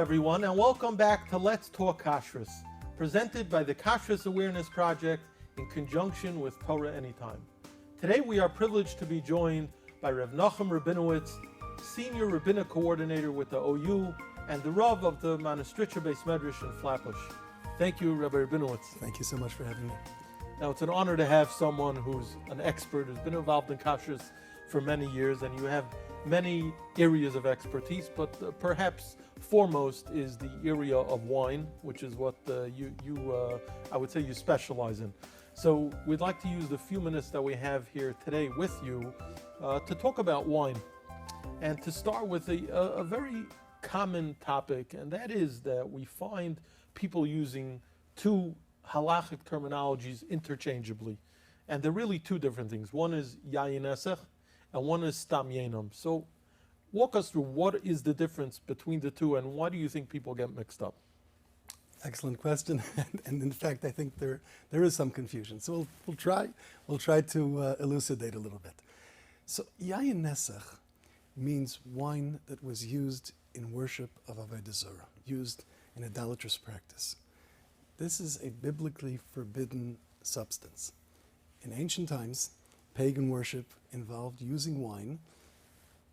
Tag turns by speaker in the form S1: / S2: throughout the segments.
S1: everyone, and welcome back to Let's Talk Kashrus, presented by the Kashrus Awareness Project in conjunction with Torah Anytime. Today we are privileged to be joined by Rabbi Nochum Rabinowitz, Senior Rabbinic Coordinator with the OU, and the Rav of the Monastricha Beis Medrash in Flatbush. Thank you, Rabbi Rabinowitz.
S2: Thank you so much for having me.
S1: Now, it's an honor to have someone who's an expert, who's been involved in kashrus for many years, and you have many areas of expertise, but perhaps foremost is the area of wine, which is what I would say you specialize in. So we'd like to use the few minutes that we have here today with you to talk about wine, and to start with a very common topic, and that is that we find people using two halachic terminologies interchangeably, and they're really two different things. One is Yayin Nesech, and one is Stam Yeinam. So walk us through what is the difference between the two, and why do you think people get mixed up?
S2: Excellent question, and in fact, I think there is some confusion. So we'll try to elucidate a little bit. So Yayin Nesech means wine that was used in worship of Avodah Zarah, used in idolatrous practice. This is a biblically forbidden substance. In ancient times, pagan worship involved using wine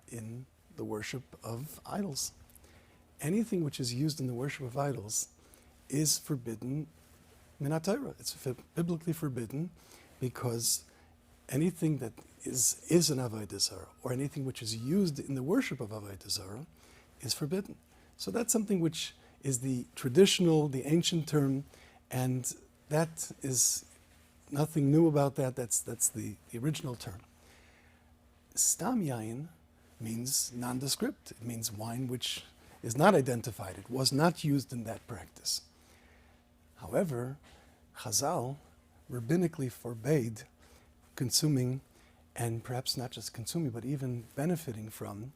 S2: in the worship of idols. Anything which is used in the worship of idols is forbidden min haTorah. It's biblically forbidden because anything that is an Avodah Zarah, or anything which is used in the worship of Avodah Zarah, is forbidden. So that's something which is the traditional, the ancient term, and that is nothing new about that. That's the original term. Stam Yayin means nondescript. It means wine which is not identified. It was not used in that practice. However, Chazal rabbinically forbade consuming, and perhaps not just consuming, but even benefiting from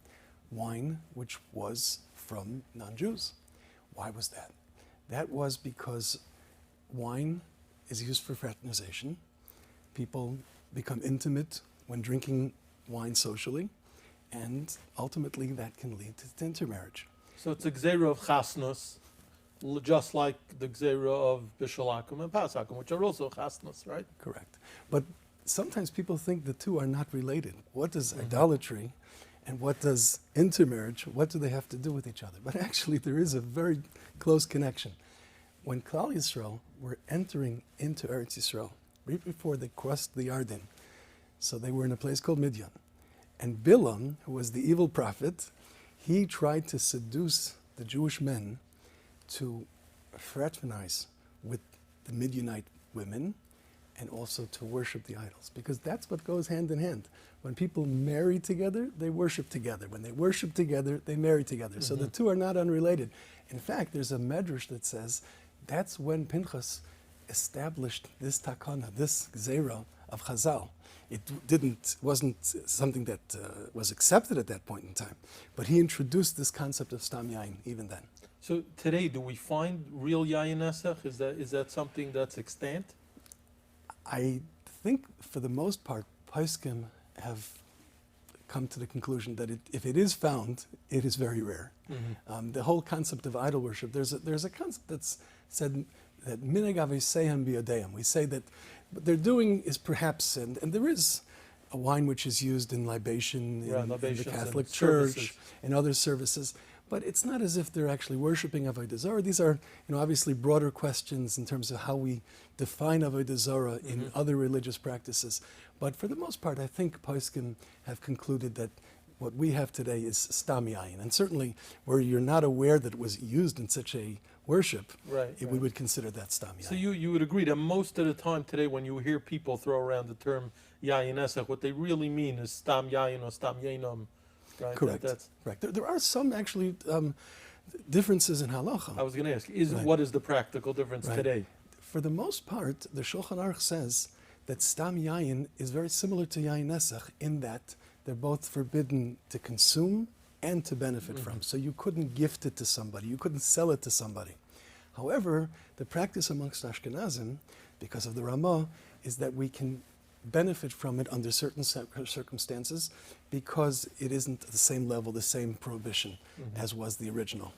S2: wine which was from non-Jews. Why was that? That was because wine is used for fraternization. People become intimate when drinking wine socially, and ultimately that can lead to intermarriage.
S1: So it's a gzeira of chasnus, just like the gzeira of bishalakum and pasakum, which are also chasnus, right?
S2: Correct. But sometimes people think the two are not related. What is idolatry and what does intermarriage, what do they have to do with each other? But actually there is a very close connection. When Klal Yisrael were entering into Eretz Yisrael, right before they crossed the Yarden, so they were in a place called Midian, and Bilam, who was the evil prophet, he tried to seduce the Jewish men to fraternize with the Midianite women, and also to worship the idols, because that's what goes hand in hand. When people marry together, they worship together. When they worship together, they marry together. So the two are not unrelated. In fact, there's a medrash that says that's when Pinchas established this takana, this gzeira of Chazal. It wasn't something that was accepted at that point in time, but he introduced this concept of Stam Yayin even then.
S1: So today, do we find real Yayin Nesech? Is that something that's extant?
S2: I think, for the most part, poskim have come to the conclusion that if it is found, it is very rare. The whole concept of idol worship, there's a concept that's said that minhag aveisehem biyodeim. We say that what they're doing is perhaps, and there is a wine which is used in libation in the Catholic Church and other services, but it's not as if they're actually worshiping Avodah Zarah. These are, obviously broader questions in terms of how we define Avodah Zarah in other religious practices. But for the most part, I think poskim have concluded that what we have today is Stam Yayin. And certainly where you're not aware that it was used in such a worship, we would consider that Stam Yayin.
S1: So you would agree that most of the time today when you hear people throw around the term Yayin Nesech, what they really mean is Stam Yayin or Stam Yeinam. Right?
S2: Correct. Correct. There are some actually differences in halacha.
S1: I was going to ask, what is the practical difference today?
S2: For the most part, the Shulchan Aruch says that Stam Yayin is very similar to Yayin Nesech in that they're both forbidden to consume and to benefit from. So you couldn't gift it to somebody, you couldn't sell it to somebody. However, the practice amongst Ashkenazim, because of the Ramah, is that we can benefit from it under certain circumstances because it isn't the same level, the same prohibition as was the original.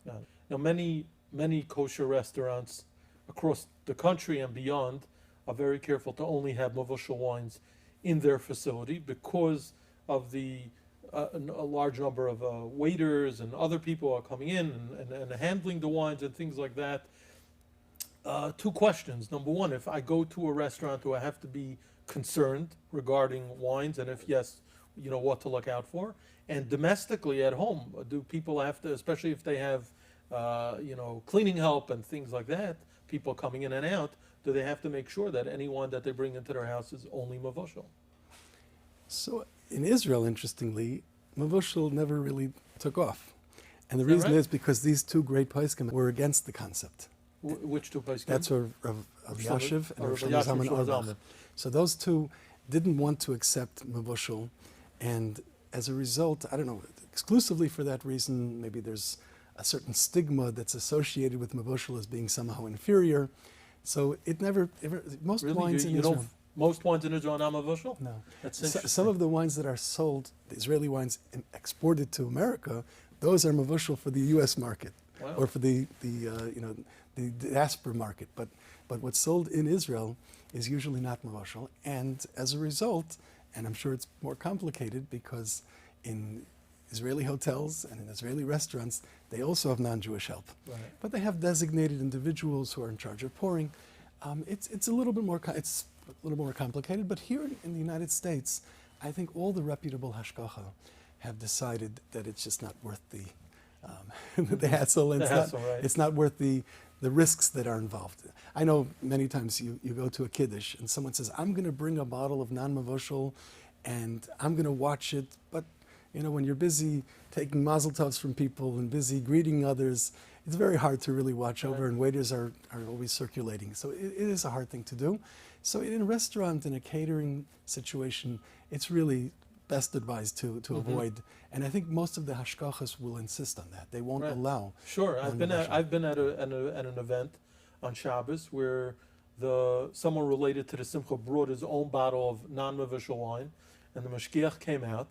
S1: Now, many kosher restaurants across the country and beyond are very careful to only have mavushal wines in their facility because of a large number of waiters and other people are coming in and handling the wines and things like that. Two questions. Number one, if I go to a restaurant, do I have to be concerned regarding wines, and if yes, what to look out for? And domestically at home, do people have to, especially if they have cleaning help and things like that, people coming in and out, do they have to make sure that any wine that they bring into their house is only mavushal?
S2: So in Israel, interestingly, mavushal never really took off. And the
S1: Is that
S2: reason
S1: right?
S2: is because these two great poskim were against the concept.
S1: Which two places?
S2: That's Rav Yashiv and Rav Shlomo Zalman Auerbach. So those two didn't want to accept mavushal, and as a result, I don't know, exclusively for that reason, maybe there's a certain stigma that's associated with mavushal as being somehow inferior. So it never most
S1: Really?
S2: wines in Israel.
S1: Most wines in Israel are not mavushal?
S2: No.
S1: That's
S2: So,
S1: interesting.
S2: some of the wines that are sold, the Israeli wines exported to America, those are mavushal for the U.S. market,
S1: Wow.
S2: or for the diaspora market. But what's sold in Israel is usually not mavushal, and as a result, and I'm sure it's more complicated because in Israeli hotels and in Israeli restaurants, they also have non-Jewish help.
S1: Right.
S2: But they have designated individuals who are in charge of pouring. It's a little bit more complicated. But here in the United States, I think all the reputable hashgacha have decided that it's just not worth the the hassle. And
S1: Right.
S2: It's not worth the risks that are involved. I know many times you go to a kiddush and someone says, "I'm going to bring a bottle of non-mavushal, and I'm going to watch it," but when you're busy taking mazel tovs from people and busy greeting others, it's very hard to really watch over, and waiters are always circulating. So it is a hard thing to do. So in a restaurant, in a catering situation, it's really best advised to avoid. And I think most of the hashgachas will insist on that. They won't
S1: Right.
S2: allow.
S1: Sure, I've been
S2: non-mavushal.
S1: at an event on Shabbos where someone related to the Simcha brought his own bottle of non-mavushal wine, and the mashgiach came out,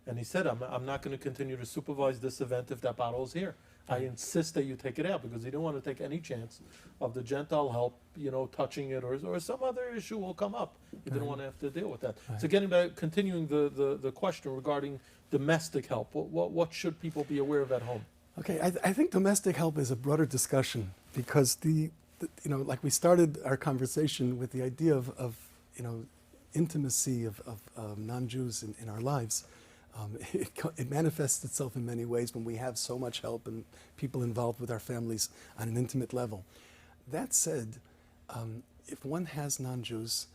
S1: and he said, "I'm not going to continue to supervise this event if that bottle is here. I insist that you take it out," because he didn't want to take any chance of the Gentile help, touching it, or some other issue will come up. He didn't want to have to deal with that.
S2: Right.
S1: So continuing the question regarding domestic help, what should people be aware of at home?
S2: Okay, I think domestic help is a broader discussion because like we started our conversation with the idea of intimacy of non-Jews in our lives. It manifests itself in many ways when we have so much help and people involved with our families on an intimate level. That said, if one has non-Jews,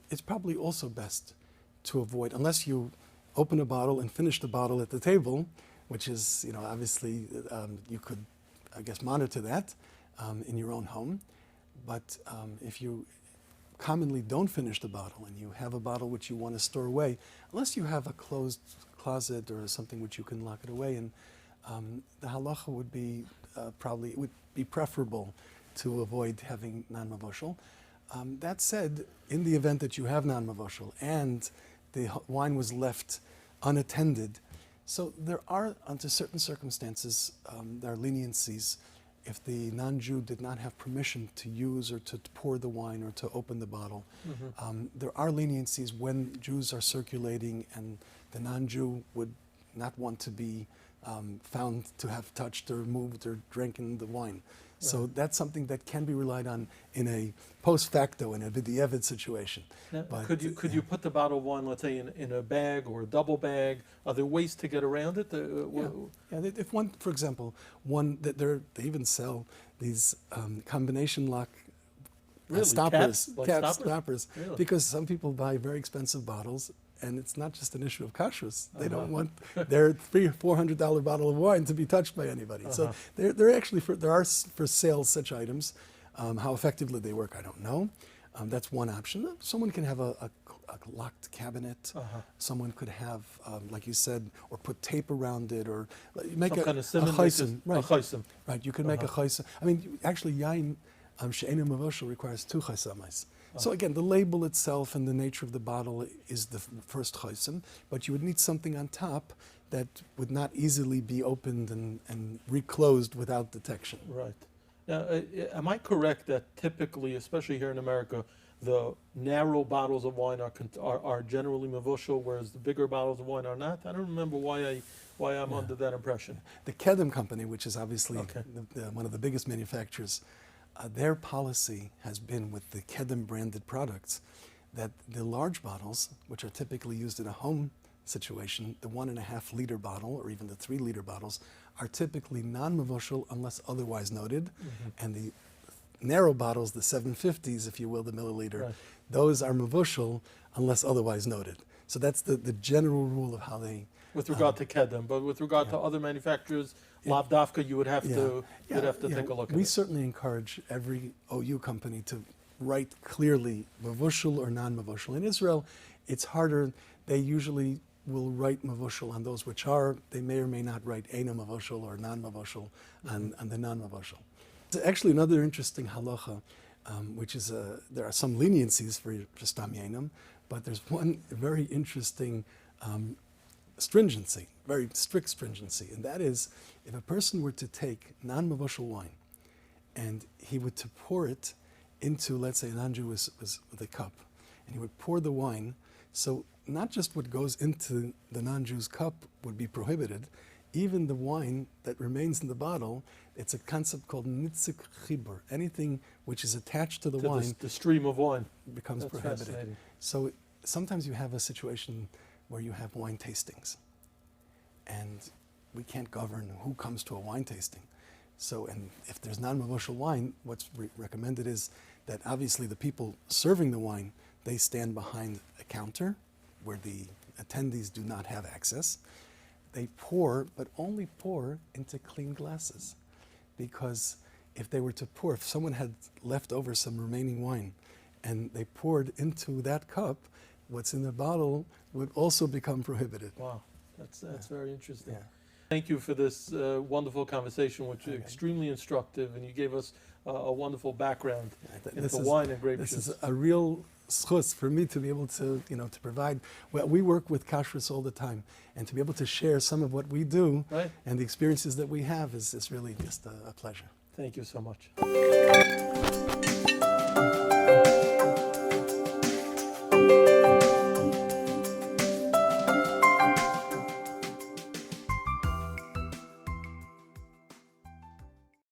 S2: it's probably also best to avoid, unless you open a bottle and finish the bottle at the table, which is, obviously you could, I guess, monitor that in your own home. But if you commonly don't finish the bottle and you have a bottle which you want to store away, unless you have a closed closet or something which you can lock it away in, the halacha would be it would be preferable to avoid having non-mavushal. That said, in the event that you have non-mavushal and the wine was left unattended, so there are, under certain circumstances, there are leniencies. If the non-Jew did not have permission to use or to pour the wine or to open the bottle, there are leniencies when Jews are circulating and the non-Jew would not want to be found to have touched or moved or drinking the wine. So that's something that can be relied on in a post facto, in a b'di'evid situation.
S1: Now,
S2: But,
S1: could you put the bottle of wine, let's say, in a bag or a double bag? Are there ways to get around it?
S2: If one, for example, they even sell these combination lock
S1: Really?
S2: stoppers,
S1: Like
S2: cap
S1: stoppers?
S2: stoppers,
S1: Really?
S2: because some people buy very expensive bottles, and it's not just an issue of kashrus. They don't want their $300-400 bottle of wine to be touched by anybody. So they're actually there are for sale such items. How effectively they work, I don't know. That's one option. Someone can have a locked cabinet. Someone could have, like you said, or put tape around it, or make
S1: Some
S2: a
S1: kind of simon,
S2: chaysim.
S1: a chaysim.
S2: Right, you can make a chaysim. I mean, actually, Yayin, she'einu mavushal requires 2 chaysamais. So again, the label itself and the nature of the bottle is the first chaysim, but you would need something on top that would not easily be opened and reclosed without detection.
S1: Right. Now, am I correct that typically, especially here in America, the narrow bottles of wine are generally mevushal, whereas the bigger bottles of wine are not? I don't remember why I'm under that impression.
S2: The Kedem company, which is obviously
S1: Okay.
S2: one of the biggest manufacturers, their policy has been with the Kedem branded products that the large bottles, which are typically used in a home situation, the 1.5 liter bottle or even the 3 liter bottles, are typically non-mevushal unless otherwise noted. And the narrow bottles, the 750s, if you will, the milliliter,
S1: Right.
S2: those are mevushal unless otherwise noted. So that's the general rule of how they.
S1: With regard to Kedem, but with regard to other manufacturers, Lavdafka, you would have to take a look at
S2: We
S1: it.
S2: certainly encourage every OU company to write clearly mevushal or non-mevushal. In Israel, it's harder. They usually will write mevushal on those which are. They may or may not write Yeinam mevushal or non-mevushal on the non-mevushal. Actually, another interesting halacha, which is there are some leniencies for Stam Yeinam, but there's one very interesting stringency, very strict stringency, and that is if a person were to take non-mevushal wine and he were to pour it into, let's say, an anju was with a cup, and he would pour the wine, so not just what goes into the non-Jew's cup would be prohibited, even the wine that remains in the bottle, it's a concept called nitzik chibur. Anything which is attached to the
S1: To
S2: wine
S1: the stream of wine.
S2: becomes
S1: That's
S2: prohibited.
S1: fascinating.
S2: So sometimes you have a situation where you have wine tastings, and we can't govern who comes to a wine tasting. So, and if there's non-mevushal wine, what's recommended is that obviously the people serving the wine, they stand behind a counter where the attendees do not have access. They pour, but only pour into clean glasses. Because if they were to pour, if someone had left over some remaining wine and they poured into that cup, what's in the bottle would also become prohibited.
S1: Wow, that's very interesting.
S2: Yeah.
S1: Thank you for this wonderful conversation, which was extremely instructive, and you gave us a wonderful background into wine and grape
S2: This
S1: juice.
S2: is a real schus for me to be able to, to provide. Well, we work with kashrus all the time, and to be able to share some of what we do
S1: Right.
S2: and the experiences that we have is really just a pleasure.
S1: Thank you so much.